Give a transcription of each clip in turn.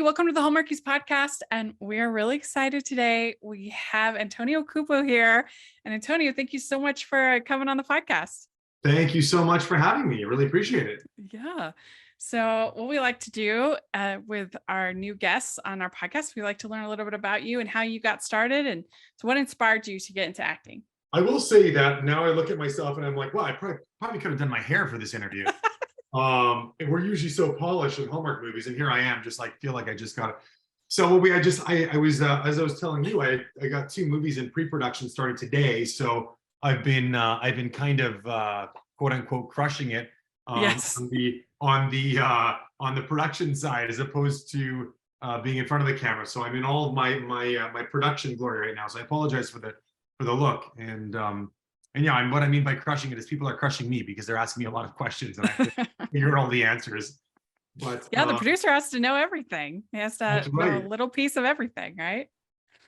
welcome to the Hallmarkies podcast. And we're really excited today. We have Antonio Cupo here. And Antonio, thank you so much for coming on the podcast. Thank you so much for having me. I really appreciate it. Yeah. So what we like to do with our new guests on our podcast, we like to learn a little bit about you and how you got started. And so what inspired you to get into acting? I will say that now I look at myself and I'm like, wow, I probably could have done my hair for this interview. And we're usually so polished in Hallmark movies, and here I am, just like feel like I just got it. So I was as I was telling you, I got 2 movies in pre-production starting today. So I've been kind of quote unquote crushing it Yes. on the production side as opposed to being in front of the camera. So I'm in all of my production glory right now. So I apologize for the look. And yeah, what I mean by crushing it is people are crushing me because they're asking me a lot of questions and I have to figure all the answers. But Yeah, the producer has to know everything. He has to that's know right. a little piece of everything, right?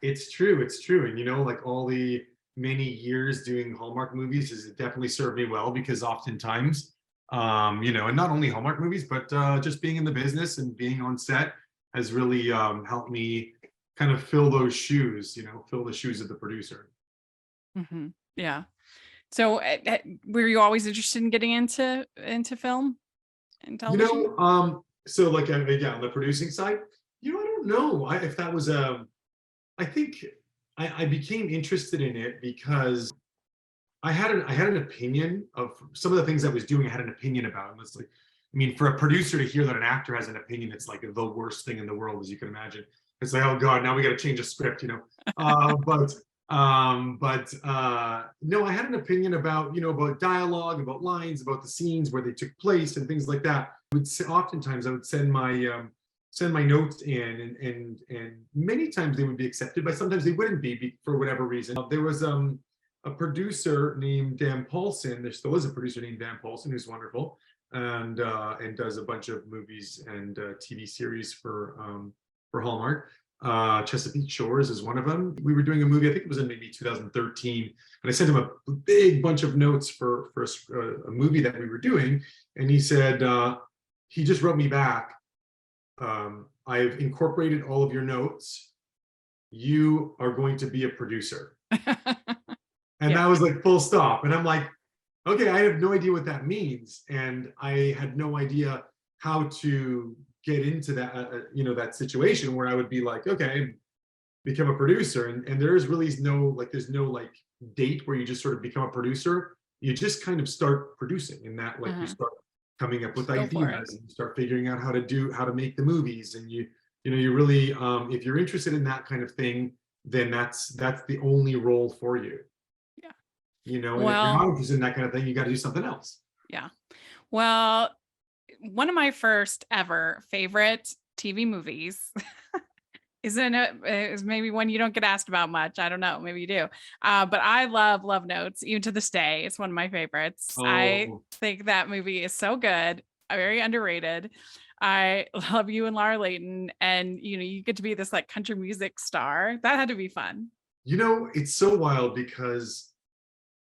It's true. And like all the many years doing Hallmark movies has definitely served me well, because oftentimes, and not only Hallmark movies, but just being in the business and being on set has really helped me kind of fill those shoes, fill the shoes of the producer. Mm-hmm. Yeah. So were you always interested in getting into film and television? So like yeah, on the producing side, I don't know if that was I think I became interested in it because I had an opinion of some of the things I was doing. I had an opinion about, and it's like, I mean, for a producer to hear that an actor has an opinion, it's like the worst thing in the world, as you can imagine. It's like, oh God, now we got to change a script, no, I had an opinion about, about dialogue, about lines, about the scenes where they took place and things like that. Oftentimes I would send my notes in, and many times they would be accepted, but sometimes they wouldn't be for whatever reason. There was a producer named Dan Paulson. There still is a producer named Dan Paulson who's wonderful and does a bunch of movies and TV series for Hallmark. Chesapeake Shores is one of them. We were doing a movie, I think it was in maybe 2013, and I sent him a big bunch of notes for a movie that we were doing, and he said, he just wrote me back, I've incorporated all of your notes. You are going to be a producer. And Yeah. that was like full stop. And I'm like, okay, I have no idea what that means. And I had no idea how to get into that, that situation where I would be like, okay, become a producer. And there is really there's no date where you just sort of become a producer. You just kind of start producing, and that you start coming up with ideas and you start figuring out how to make the movies. And you really, if you're interested in that kind of thing, then that's the only role for you. Yeah. And if you're not interested in that kind of thing, you got to do something else. Yeah. Well, one of my first ever favorite TV movies is maybe one you don't get asked about much. I don't know. Maybe you do. But I love Notes, even to this day. It's one of my favorites. Oh. I think that movie is so good. Very underrated. I love you and Laura Layton. And, you get to be this like country music star. That had to be fun. It's so wild because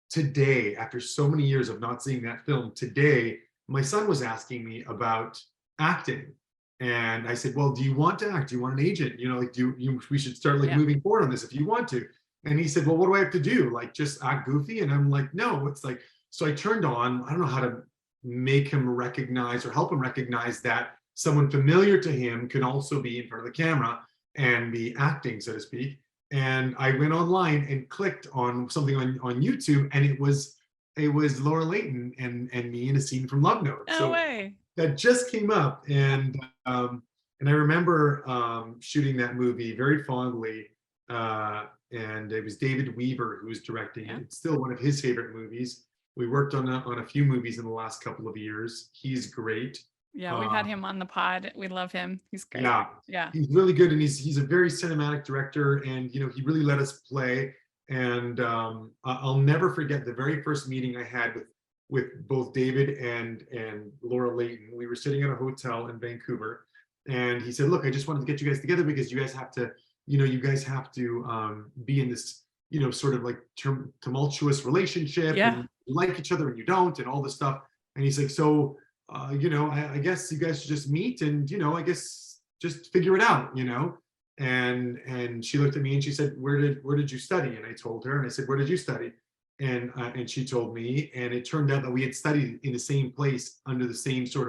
today, after so many years of not seeing that film, today, my son was asking me about acting. And I said, well, do you want to act? Do you want an agent? We should start moving forward on this if you want to. And he said, well, what do I have to do? Like just act goofy? And I'm like, no, it's like, so I turned on, I don't know how to make him recognize or help him recognize that someone familiar to him can also be in front of the camera and be acting, so to speak. And I went online and clicked on something on YouTube, and it was Laura Layton and me in a scene from Love Note. No way. That just came up, and I remember shooting that movie very fondly, and it was David Weaver who was directing it. It's still one of his favorite movies. We worked on a few movies in the last couple of years. He's great. Yeah, we've had him on the pod. We love him. He's great. Yeah, he's really good, and he's a very cinematic director, and he really let us play. And I'll never forget the very first meeting I had with both David and Laura Layton. We were sitting at a hotel in Vancouver, and he said, look, I just wanted to get you guys together because you guys have to be in this sort of like tumultuous relationship, and you like each other and you don't, and all this stuff. And he's like, so I guess you guys should just meet, and I guess just figure it out, And she looked at me and she said, where did you study? And I told her, and I said, where did you study? And she told me, and it turned out that we had studied in the same place under the same sort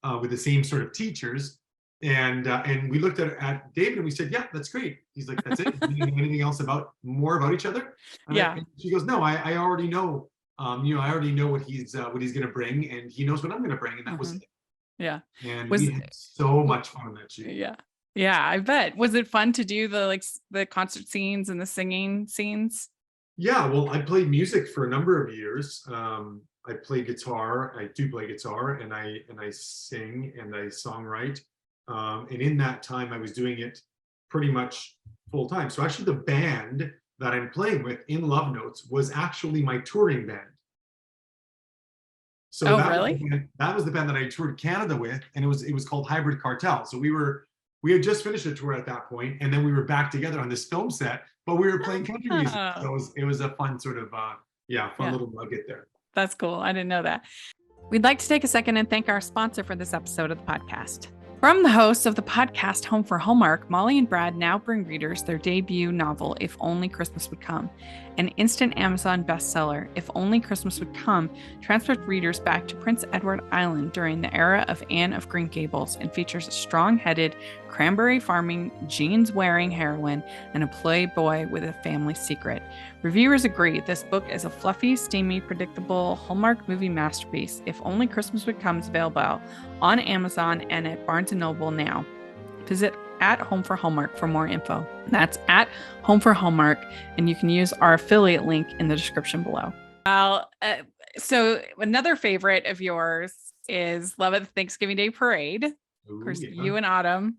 of with the same sort of teachers. And we looked at David and we said, yeah, that's great. He's like, that's it. Do you know anything else more about each other? Yeah. And she goes, no, I already know. I already know what he's going to bring, and he knows what I'm going to bring, and that was it. Yeah. And Was we had so much fun on that shoot. Yeah. Yeah, I bet. Was it fun to do the concert scenes and the singing scenes? Yeah, well, I played music for a number of years. I play guitar. I do play guitar, and I sing and I songwrite. And in that time, I was doing it pretty much full time. So actually, the band that I'm playing with in Love Notes was actually my touring band. So Really? That was the band that I toured Canada with, and it was called Hybrid Cartel. So we had just finished a tour at that point, and then we were back together on this film set, but we were playing country music. So it was a fun sort of fun little nugget there. That's cool. I didn't know that. We'd like to take a second and thank our sponsor for this episode of the podcast. From the hosts of the podcast Home for Hallmark, Molly and Brad now bring readers their debut novel, If Only Christmas Would Come. An instant Amazon bestseller, If Only Christmas Would Come transports readers back to Prince Edward Island during the era of Anne of Green Gables and features a strong-headed, cranberry farming, jeans-wearing heroine and a playboy with a family secret. Reviewers agree this book is a fluffy, steamy, predictable Hallmark movie masterpiece. If Only Christmas Would Come is available on Amazon and at Barnes & Noble now. Visit at Home for Hallmark for more info. That's at Home for Hallmark, and you can use our affiliate link in the description below. Well, so another favorite of yours is Love at the Thanksgiving Day Parade. Of course, you and Autumn.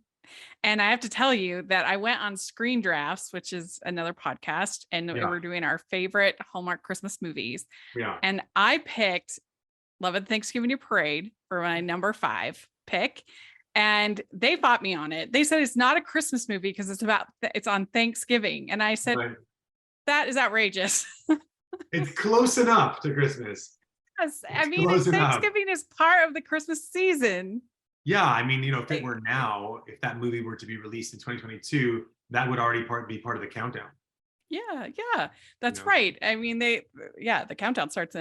And I have to tell you that I went on Screen Drafts, which is another podcast, and we're doing our favorite Hallmark Christmas movies. Yeah. And I picked Love at the Thanksgiving Day Parade for my number 5 pick. And they fought me on it. They said it's not a Christmas movie because it's on Thanksgiving. And I said, that is outrageous. It's close enough to Christmas. Yes. I mean, Thanksgiving is part of the Christmas season. Yeah. I mean, if it were now, if that movie were to be released in 2022, that would already be part of the countdown. Yeah, that's right. I mean, the countdown starts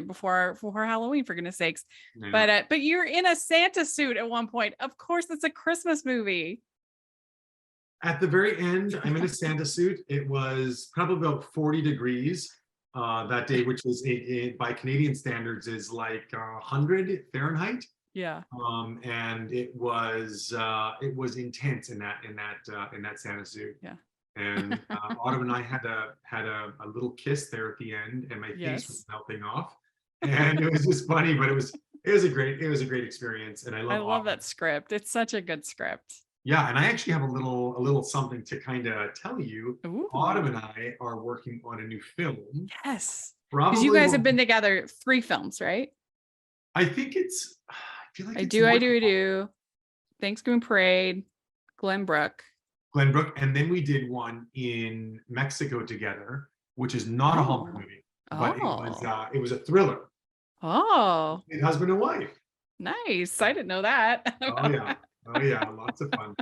before Halloween, for goodness sakes. But you're in a Santa suit at one point. Of course, it's a Christmas movie. At the very end, I'm in a Santa suit. It was probably about 40 degrees that day, which was by Canadian standards is like 100 Fahrenheit. Yeah. And it was intense in that Santa suit. Yeah. And Autumn and I had a little kiss there at the end, and my face was melting off, and it was just funny, but it was a great experience, and I love that script. It's such a good script. Yeah, and I actually have a little something to kind of tell you. Ooh. Autumn and I are working on a new film. Yes, because you guys have been together 3 films, right? I think it's. I feel like I do. Thanksgiving Parade, Glenbrook, and then we did one in Mexico together, which is not a Hallmark movie, but it was a thriller. Oh, husband and wife. Nice. I didn't know that. Oh yeah, lots of fun.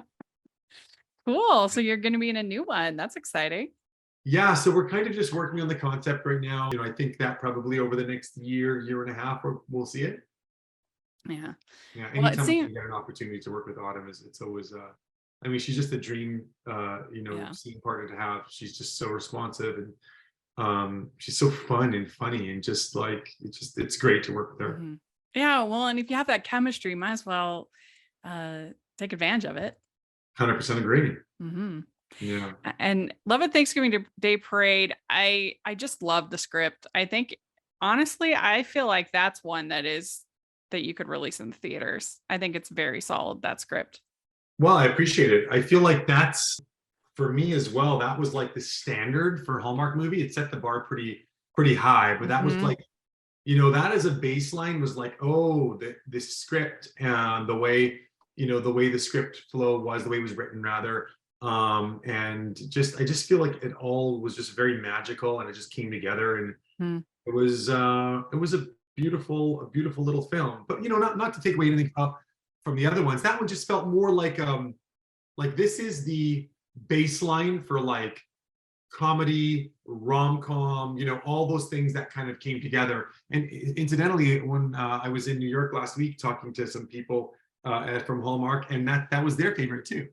Cool. So you're going to be in a new one. That's exciting. Yeah, so we're kind of just working on the concept right now. I think that probably over the next year and a half, we'll see it. Yeah. Yeah. Anytime you get an opportunity to work with Autumn, it's always. I mean, she's just a dream, scene partner to have. She's just so responsive, and she's so fun and funny, and just like it's great to work with her. Mm-hmm. Yeah, well, and if you have that chemistry, might as well take advantage of it. 100% agree. Mm-hmm. Yeah. And Love at Thanksgiving Day Parade. I just love the script. I think honestly, I feel like that's one that you could release in the theaters. I think it's very solid, that script. Well, I appreciate it. I feel like that's, for me as well, that was like the standard for Hallmark movie. It set the bar pretty high, but that was like, that as a baseline was like, the script and the way the script flow was, the way it was written rather. And I just feel like it all was just very magical, and it just came together, and it was a beautiful little film. But not to take away anything from the other ones. That one just felt more like Like this is the baseline for like comedy, rom-com, all those things that kind of came together. And incidentally, when I was in New York last week talking to some people from Hallmark, and that was their favorite too.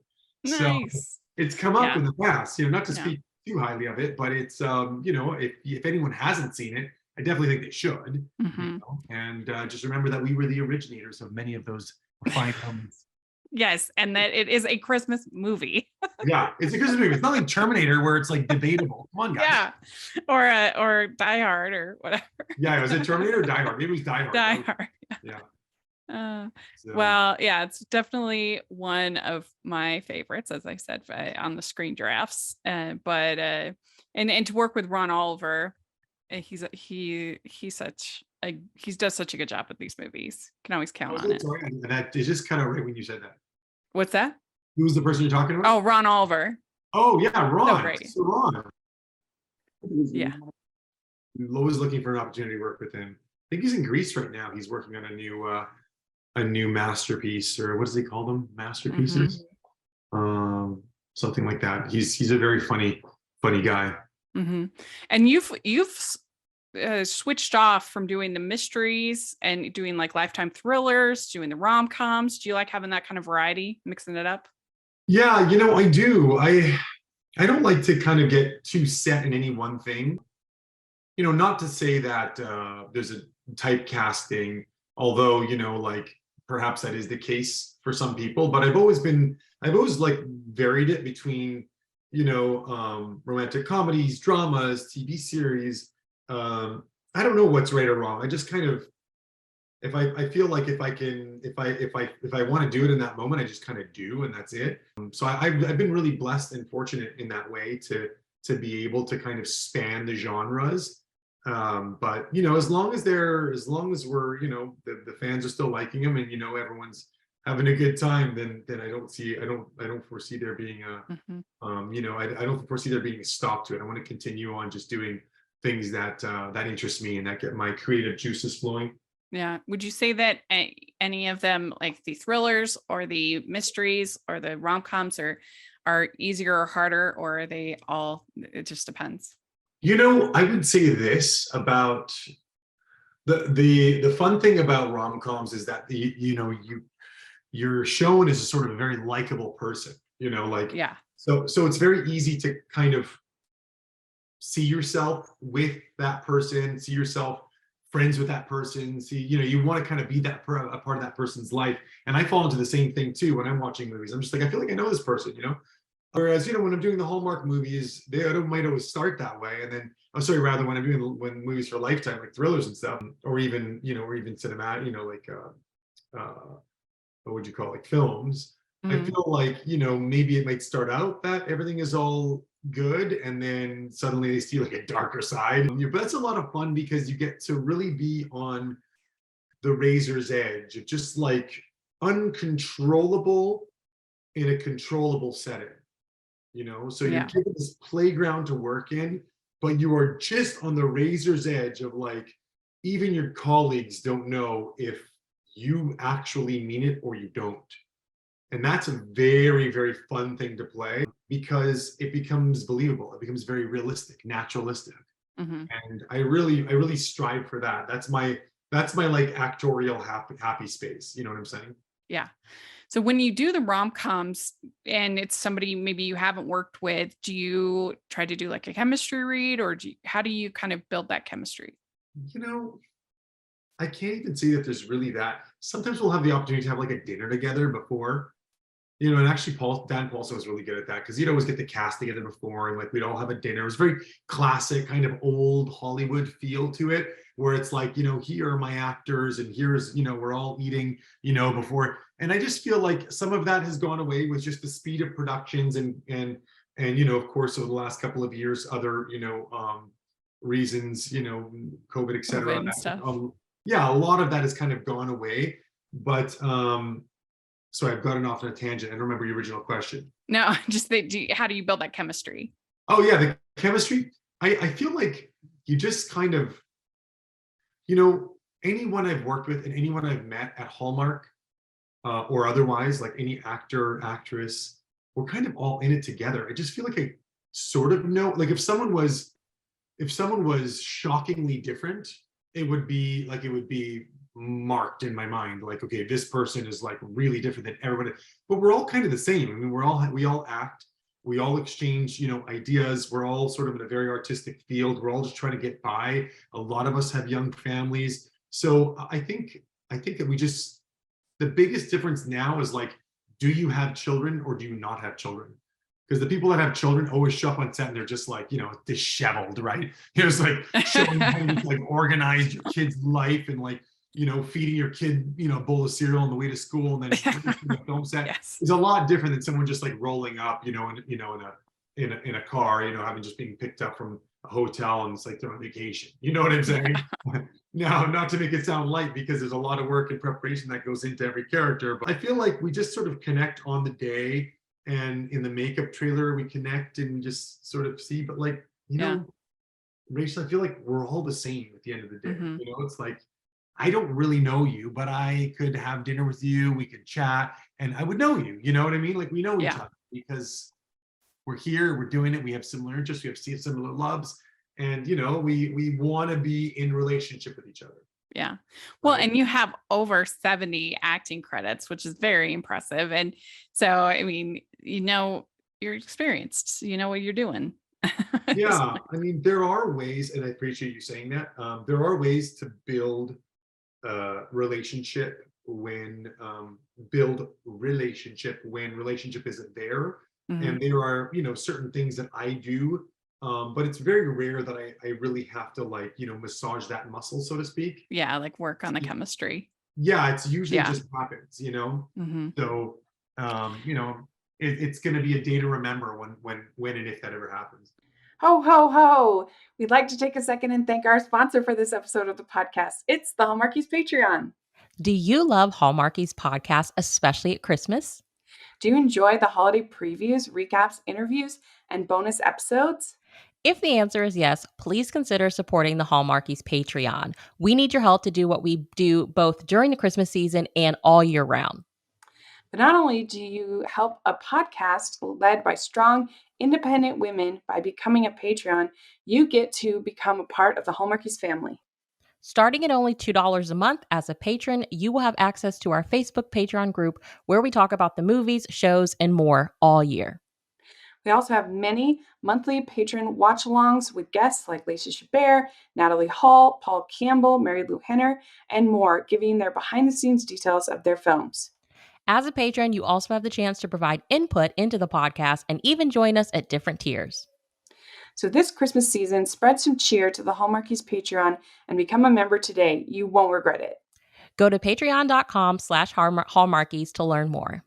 So Nice. it's come up Yeah. in the past, not to Yeah. speak too highly of it, but it's if anyone hasn't seen it, I definitely think they should. Hmm. And just remember that we were the originators of many of those fine moments. Yes, and that it is a Christmas movie. Yeah, it's a Christmas movie. It's not like Terminator where it's like debatable. Come on, guys. Yeah, or Die Hard or whatever. Yeah, was it Terminator or Die Hard? Maybe it was Die Hard. Die Hard. Yeah. So, Well, yeah, it's definitely one of my favorites, as I said, on the Screen Drafts. But and to work with Ron Oliver, he does such a good job with these movies. Can always count was on it? it. Sorry, and that is just kind of right when you said that. What's that? Who was the person you're talking about? Oh, Ron Oliver. Oh yeah, Ron. great. So Ron. Yeah. Always looking for an opportunity to work with him. I think he's in Greece right now. He's working on a new masterpiece, or what does he call them? Masterpieces. Something like that. He's a very funny guy. Mm-hmm. And you've switched off from doing the mysteries and doing like Lifetime thrillers, doing the rom-coms. Do you like having that kind of variety, mixing it up? Yeah, I do. I don't like to kind of get too set in any one thing. Not to say that there's a typecasting, although, like perhaps that is the case for some people, but I've always like varied it between, romantic comedies, dramas, TV series. I don't know what's right or wrong. I just kind of, if I feel like if I want to do it in that moment, I just kind of do, and that's it. So I've been really blessed and fortunate in that way to be able to kind of span the genres. But as long as we're, the fans are still liking them, and everyone's having a good time, then I don't foresee there being a I don't foresee there being a stop to it. I want to continue on just doing things that interest me and that get my creative juices flowing. Yeah. Would you say that any of them, like the thrillers or the mysteries or the rom-coms, are easier or harder, or are they all, it just depends? I would say this about the fun thing about rom-coms is that you're shown as a sort of a very likable person, like, Yeah. so it's very easy to kind of see yourself with that person, see yourself friends with that person, see, you want to kind of be a part of that person's life. And I fall into the same thing too when I'm watching movies. I'm just like, I feel like I know this person, Whereas, when I'm doing the Hallmark movies, they might always start that way. And then, rather when I'm doing movies for Lifetime, like thrillers and stuff, or even, or even cinematic, like, what would you call it, like films. I feel like, maybe it might start out that everything is all good, and then suddenly they see like a darker side. But that's a lot of fun because you get to really be on the razor's edge of just like uncontrollable in a controllable setting. So you're given this playground to work in, but you are just on the razor's edge of like, even your colleagues don't know if you actually mean it or you don't. And that's a very, very fun thing to play because it becomes believable. It becomes very realistic, naturalistic. Mm-hmm. And I really strive for that. That's my like actorial happy space. You know what I'm saying? Yeah. So when you do the rom-coms and it's somebody maybe you haven't worked with, do you try to do like a chemistry read, or how do you kind of build that chemistry? I can't even say that there's really that. Sometimes we'll have the opportunity to have like a dinner together before, and actually Dan Paulson was really good at that because he'd always get the cast together before, and like we'd all have a dinner. It was very classic, kind of old Hollywood feel to it, where it's like, here are my actors, and here's, we're all eating, before. And I just feel like some of that has gone away with just the speed of productions and of course, over the last couple of years, other, reasons, COVID, et cetera. And stuff. Yeah, a lot of that has kind of gone away. But so I've gotten off on a tangent. I don't remember your original question. No, just how do you build that chemistry? Oh yeah, the chemistry. I feel like you just kind of, anyone I've worked with and anyone I've met at Hallmark or otherwise, like any actor, actress, we're kind of all in it together. I just feel like I sort of know, like if someone was shockingly different, it would be marked in my mind. Like, okay, this person is like really different than everybody, but we're all kind of the same. I mean, we all act, we all exchange, ideas. We're all sort of in a very artistic field. We're all just trying to get by. A lot of us have young families. So I think that the biggest difference now is like, do you have children or do you not have children? Because the people that have children always show up on set and they're just like, disheveled, right? It's like showing how you like organize your kid's life and like, feeding your kid, a bowl of cereal on the way to school and then the film set Yes. is a lot different than someone just like rolling up, in a car, having just being picked up from a hotel and it's like they're on vacation. You know what I'm saying? Now, not to make it sound light because there's a lot of work and preparation that goes into every character, but I feel like we just sort of connect on the day, and in the makeup trailer we connect and we just sort of see, but like, Yeah. Rachel, I feel like we're all the same at the end of the day. Mhm. It's like I don't really know you, but I could have dinner with you, we could chat, and I would know you. You know what I mean? Like we know each Yeah. other because we're here, we're doing it, we have similar interests, we have similar loves, and we want to be in relationship with each other, Yeah. Well, right? and you have over 70 acting credits, which is very impressive. And so, I mean, you're experienced, you know what you're doing. At this Yeah, point. I mean, there are ways, and I appreciate you saying that. There are ways to relationship when build relationship when relationship isn't there, Mhm. and there are certain things that I do, but it's very rare that I really have to like massage that muscle, so to speak. Yeah, like work on the chemistry. Yeah, it's usually Yeah. just happens. Mhm. So it's going to be a day to remember when and if that ever happens. Ho, ho, ho. We'd like to take a second and thank our sponsor for this episode of the podcast. It's the Hallmarkies Patreon. Do you love Hallmarkies podcast, especially at Christmas? Do you enjoy the holiday previews, recaps, interviews, and bonus episodes? If the answer is yes, please consider supporting the Hallmarkies Patreon. We need your help to do what we do both during the Christmas season and all year round. But not only do you help a podcast led by strong, independent women by becoming a Patreon, you get to become a part of the Hallmarkies family. Starting at only $2 a month as a patron, you will have access to our Facebook Patreon group where we talk about the movies, shows, and more all year. We also have many monthly patron watch-alongs with guests like Lacey Chabert, Natalie Hall, Paul Campbell, Mary Lou Henner, and more, giving their behind-the-scenes details of their films. As a patron, you also have the chance to provide input into the podcast and even join us at different tiers. So this Christmas season, spread some cheer to the Hallmarkies Patreon and become a member today. You won't regret it. Go to patreon.com/hallmarkies to learn more.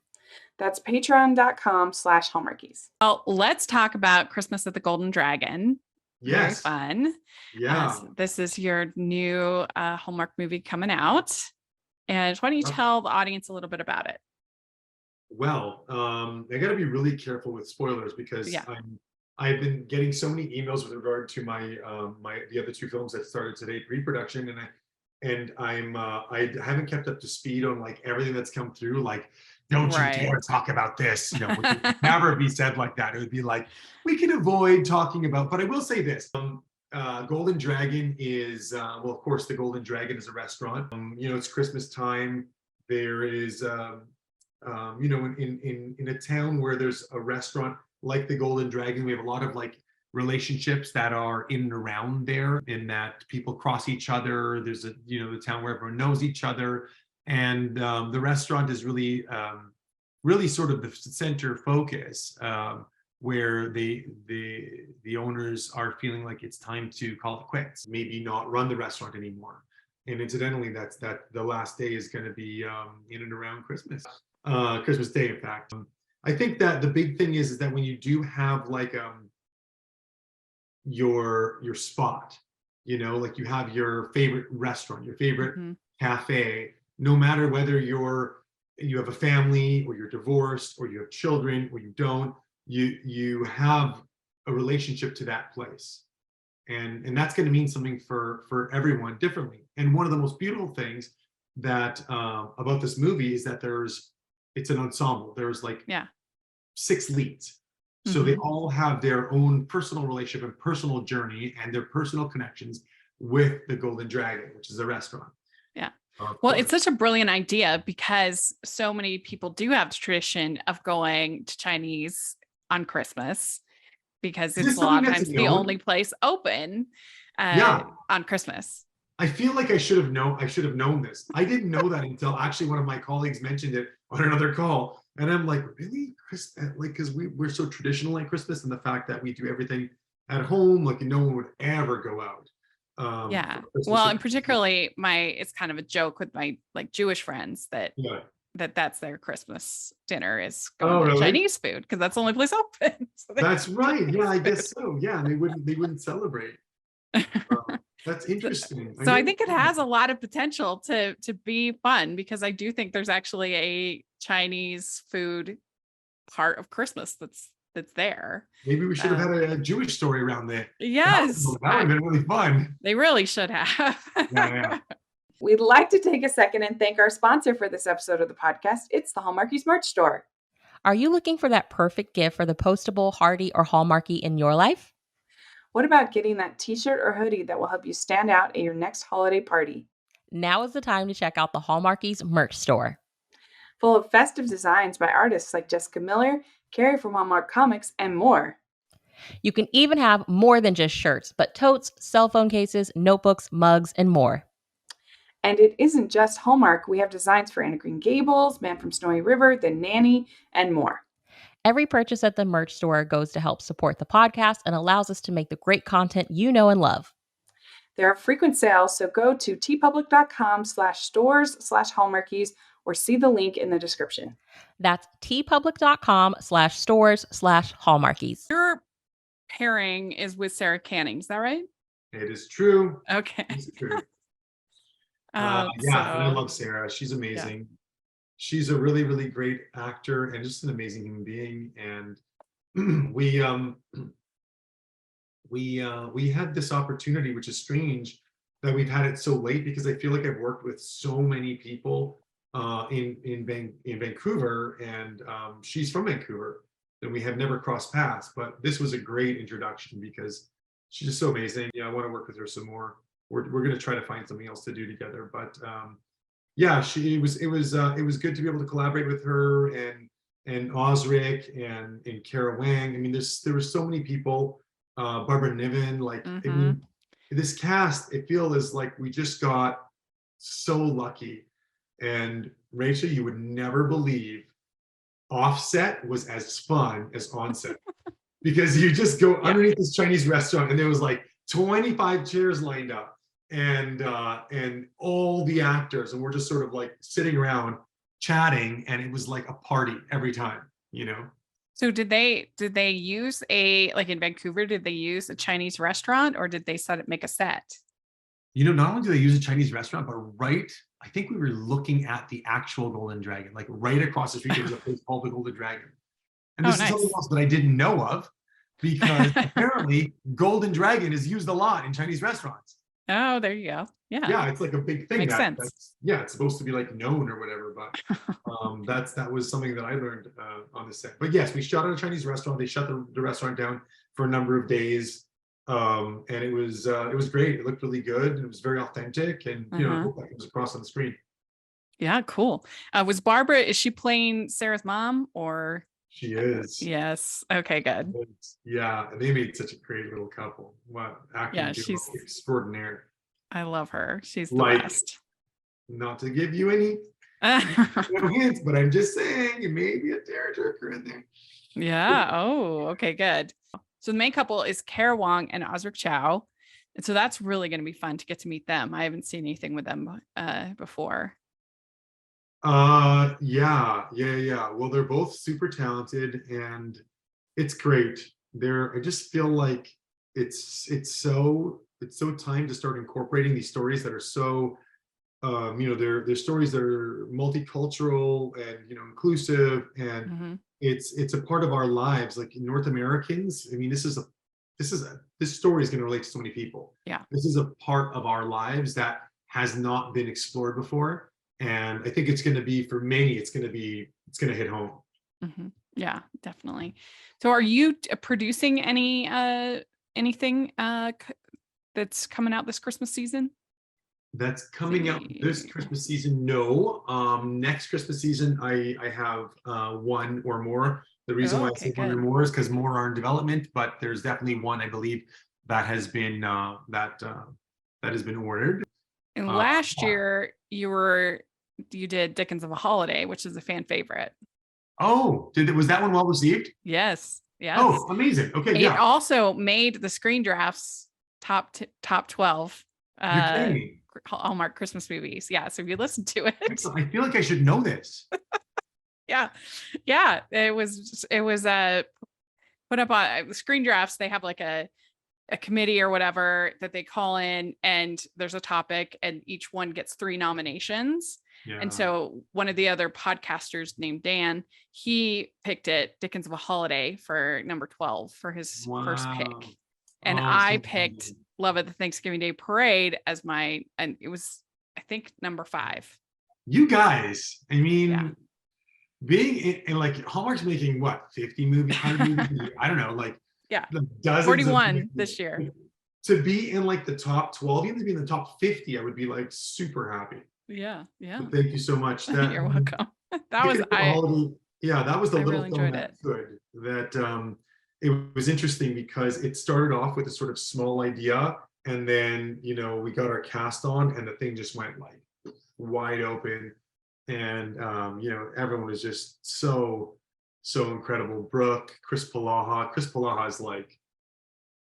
That's patreon.com/Hallmarkies. Well, let's talk about Christmas at the Golden Dragon. Very Yes. fun. Yeah. This is your new Hallmark movie coming out. And why don't you tell the audience a little bit about it? Well, I got to be really careful with spoilers because Yeah. I've been getting so many emails with regard to my the other two films that started today pre-production, and I haven't kept up to speed on like everything that's come through. Like, don't you Right. dare talk about this. It would never be said like that. It would be like we can avoid talking about. But I will say this. Golden Dragon is well, of course, the Golden Dragon is a restaurant. It's Christmas time. There is in a town where there's a restaurant like the Golden Dragon, we have a lot of like relationships that are in and around there, in that people cross each other. There's the town where everyone knows each other, and the restaurant is really sort of the center focus, where the owners are feeling like it's time to call it quits, maybe not run the restaurant anymore. And incidentally, that the last day is going to be in and around Christmas Day, in fact. I think that the big thing is that when you do have like your spot, like you have your favorite restaurant, your favorite Mhm. cafe, no matter whether you have a family or you're divorced or you have children or you don't, you have a relationship to that place. And that's going to mean something for everyone differently. And one of the most beautiful things that about this movie is that it's an ensemble. There's like Yeah. 6 leads. So they all have their own personal relationship and personal journey and their personal connections with the Golden Dragon, which is a restaurant. Yeah. Of Well, course. it's such a brilliant idea because so many people do have the tradition of going to Chinese on Christmas because Is it's this a something lot of that's times the known? only place open Yeah. on Christmas. I feel like I should have known this. I didn't know that until actually one of my colleagues mentioned it on another call. And I'm like, really? Like, because we're so traditional at Christmas, and the fact that we do everything at home, like no one would ever go out. Yeah. For Christmas Well, or- and particularly it's kind of a joke with my like Jewish friends that Yeah. that's their Christmas dinner is Oh, going to really? Chinese food because that's the only place open. So they That's eat right. Yeah, I Chinese guess so. Yeah, they wouldn't celebrate. food. That's interesting. So I think it has a lot of potential to be fun because I do think there's actually a Chinese food part of Christmas that's there. Maybe we should have had a Jewish story around there. Yes, That would have been really fun. they really should have. Yeah. We'd like to take a second and thank our sponsor for this episode of the podcast. It's the Hallmarkies merch store. Are you looking for that perfect gift for the postable, Hardy, or Hallmarky in your life? What about getting that t-shirt or hoodie that will help you stand out at your next holiday party? Now is the time to check out the Hallmarkies merch store. Full of festive designs by artists like Jessica Miller, Carrie from Hallmark Comics, and more. You can even have more than just shirts, but totes, cell phone cases, notebooks, mugs, and more. And it isn't just Hallmark. We have designs for Anna Green Gables, Man from Snowy River, The Nanny, and more. Every purchase at the merch store goes to help support the podcast and allows us to make the great content you know and love. There are frequent sales, so go to tpublic.com/stores/hallmarkies or see the link in the description. That's tpublic.com/stores/hallmarkies. Your pairing is with Sarah Canning, is that right? It is true. Okay. It's true. Um, Yeah, and I so- love Sarah. She's amazing. She's a really, really great actor and just an amazing human being. And we had this opportunity, which is strange that we've had it so late, because I feel like I've worked with so many people in Vancouver, and she's from Vancouver, and we have never crossed paths. But this was a great introduction because she's just so amazing. Yeah, I want to work with her some more. We're going to try to find something else to do together. But yeah, it was good to be able to collaborate with her and Osric and Kara Wang. I mean, there were so many people. Barbara Niven, like I mean, this cast, it feels like we just got so lucky. And Rachel, you would never believe offset was as fun as onset. Because you just go underneath this Chinese restaurant and there was like 25 chairs lined up and all the actors, and we're just sort of like sitting around chatting, and it was like a party every time, you know. So did they use like in Vancouver, did they use a Chinese restaurant or did they make a set? You know, not only do they use a Chinese restaurant, but I think we were looking at the actual Golden Dragon, like right across the street, there was a place called the Golden Dragon. And this is something else that I didn't know of, because apparently Golden Dragon is used a lot in Chinese restaurants. Oh, there you go. Yeah. Yeah, it's like a big thing. Makes sense. It's supposed to be like known or whatever, but that was something that I learned on the set. But yes, we shot at a Chinese restaurant. They shut the restaurant down for a number of days, and it was great. It looked really good. It was very authentic, and you know, I hope that comes across on the screen. Yeah, cool. Is she playing Sarah's mom or? She is. Yes. Okay, good. Yeah, and they made such a great little couple. What acting? Yeah, she's extraordinary. I love her. She's the Like, best. Not to give you any hints, but I'm just saying it may be a tearjerker in there. Yeah. Oh, okay, good. So the main couple is Kara Wong and Osric Chow. And so that's really going to be fun to get to meet them. I haven't seen anything with them before. Yeah. Well, they're both super talented, and it's great. I just feel like it's so time to start incorporating these stories that are so they're stories that are multicultural and inclusive, and it's a part of our lives. Like North Americans, I mean, this story is going to relate to so many people. Yeah, this is a part of our lives that has not been explored before, and I think it's going to be, for many, it's going to hit home. Yeah, definitely. So are you producing anything that's coming out this Christmas season? That's coming out this Christmas season. No, next Christmas season, I have one or more. The reason Oh, why I okay, say one or good. more is because more are in development, but there's definitely one I believe that has been that has been ordered. And Uh, last year you did Dickens of a Holiday, which is a fan favorite. oh, was that one well received? Yes. Yes. Oh, amazing. Okay, It yeah. also made the Screen Drafts top 12 You're kidding me. Hallmark Christmas movies. Yeah. So if you listen to it. Excellent. I feel like I should know this. Yeah. Yeah. It was put up on Screen Drafts. They have like a committee or whatever that they call in, and there's a topic and each one gets 3 nominations. Yeah. And so one of the other podcasters named Dan, he picked it Dickens of a Holiday for number 12 for his first pick. And I picked Love at the Thanksgiving Day Parade as and it was, I think, number 5. You guys, I mean, Yeah. being in like Hallmark's making what, 50 movies, 100 movies? I don't know, like Yeah. dozens 41 this year. To be in like the top 12, even to be in the top 50, I would be like super happy. Yeah. Yeah. So thank you so much. You're welcome. That was that was the I little really film enjoyed that it. good. That it was interesting because it started off with a sort of small idea, and then we got our cast on, and the thing just went like wide open, and everyone was just so incredible. Brooke, Chris Palaha is like,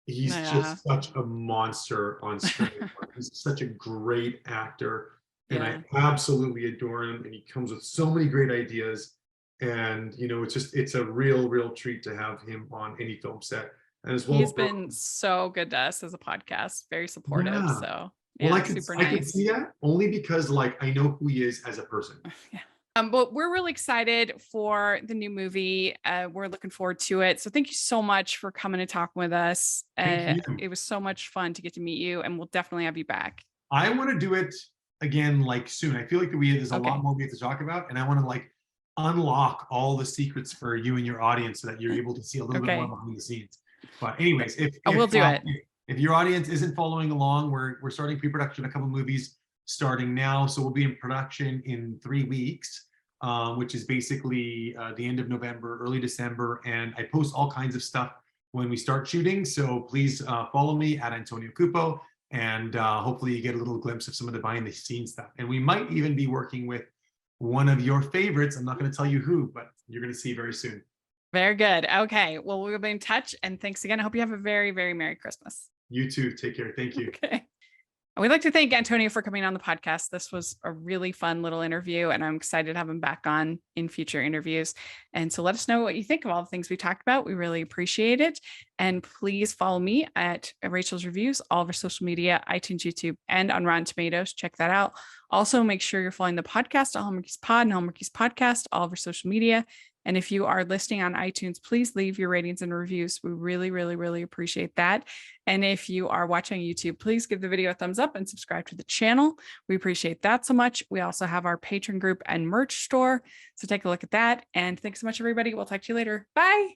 he's just such a monster on screen. He's such a great actor, and I absolutely adore him. And he comes with so many great ideas. And it's a real treat to have him on any film set. And as well, he's been so good to us as a podcast, very supportive. Yeah. So Well, super I nice. could see that only because I know who he is as a person. Yeah. But we're really excited for the new movie. We're looking forward to it. So thank you so much for coming and talking with us. It was so much fun to get to meet you, and we'll definitely have you back. I want to do it again like soon. I feel like there's a lot more we have to talk about, and I want to like unlock all the secrets for you and your audience so that you're able to see a little bit more behind the scenes. But anyways, if we'll do it. If your audience isn't following along, we're starting pre-production, a couple movies starting now. So we'll be in production in 3 weeks, which is basically the end of November, early December. And I post all kinds of stuff when we start shooting. So please follow me at Antonio Cupo, and hopefully you get a little glimpse of some of the behind the scenes stuff. And we might even be working with one of your favorites. I'm not going to tell you who, but you're going to see very soon. Very good. Okay. Well, we'll be in touch. And thanks again. I hope you have a very, very Merry Christmas. You too. Take care. Thank you. Okay. We'd like to thank Antonio for coming on the podcast. This was a really fun little interview, and I'm excited to have him back on in future interviews. And so let us know what you think of all the things we talked about. We really appreciate it. And please follow me at Rachel's Reviews, all of our social media, iTunes, YouTube, and on Rotten Tomatoes. Check that out. Also, make sure you're following the podcast, Hallmarkies Pod and Hallmarkies Podcast, all of our social media. And if you are listening on iTunes, please leave your ratings and reviews. We really, really, really appreciate that. And if you are watching YouTube, please give the video a thumbs up and subscribe to the channel. We appreciate that so much. We also have our Patreon group and merch store. So take a look at that. And thanks so much, everybody. We'll talk to you later. Bye.